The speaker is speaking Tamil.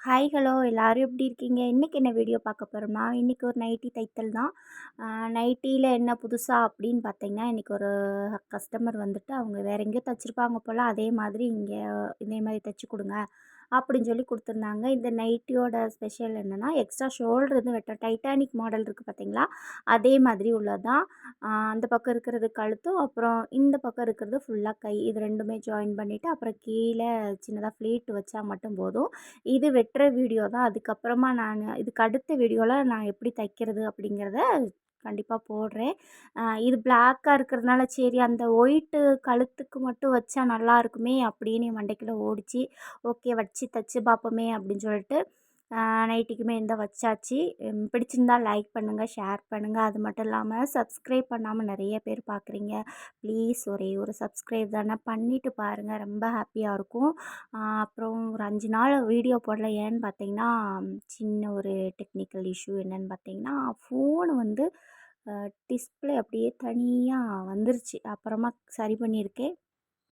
ஹலோ எல்லாரும் எப்படி இருக்கீங்க? இன்னைக்கு என்ன வீடியோ பார்க்க போறோம்னா, இன்னைக்கு ஒரு நைட்டி தைத்தல் தான். நைட்டியில என்ன புதுசா அப்படின்னு பார்த்தீங்கன்னா, இன்னைக்கு ஒரு கஸ்டமர் வந்துட்டு அவங்க வேற எங்கேயோ தச்சிருப்பாங்க போல. அதே மாதிரி இதே மாதிரி தச்சு குடுங்க அப்படின்னு சொல்லி குடுத்துருந்தாங்க. இந்த நைட்டியோட ஸ்பெஷல் என்னன்னா, எக்ஸ்ட்ரா ஷோல்டர் வந்து டைட்டானிக் மாடல் இருக்கு பார்த்தீங்களா? அதே மாதிரி உள்ளது தான். அந்த பக்கம் இருக்கிறது கழுத்தும், அப்புறம் இந்த பக்கம் இருக்கிறது ஃபுல்லா கை. இது 2மே ஜாயின் பண்ணிட்டு, அப்புறம் கீழ சின்னதா ஃப்ளீட் வச்சா மட்டும் போதும். இது வெட்டுற வீடியோ தான். அதுக்கப்புறமா இதுக்கு அடுத்த வீடியோல நான் எப்படி தைக்கிறது அப்படிங்கிறத கண்டிப்பா போடுறேன். இது பிளாக்கா இருக்கிறதுனால சரி அந்த ஒயிட்டு கழுத்துக்கு மட்டும் வச்சா நல்லாயிருக்குமே அப்படின்னு என் மண்டைக்குள்ள ஓடிச்சு. ஓகே வச்சு தச்சு பார்ப்போமே அப்படின்னு சொல்லிட்டு நைட்டிக்குமே இந்த வச்சாச்சு. பிடிச்சிருந்தா லைக் பண்ணுங்கள், ஷேர் பண்ணுங்கள். அது மட்டும் இல்லாமல் சப்ஸ்கிரைப் பண்ணாமல் நிறைய பேர் பார்க்குறீங்க. ப்ளீஸ் ஒரே ஒரு சப்ஸ்கிரைப் தானே பண்ணிவிட்டு பாருங்கள், ரொம்ப ஹாப்பியாக இருக்கும். அப்புறம் ஒரு 5 நாள் வீடியோ போடல. ஏன்னு பார்த்தீங்கன்னா, சின்ன ஒரு டெக்னிக்கல் இஷ்யூ என்னன்னு பார்த்தீங்கன்னா, ஃபோனு வந்து டிஸ்பிளே அப்படியே தனியா வந்துருச்சு. அப்புறமா சரி பண்ணியிருக்கேன்.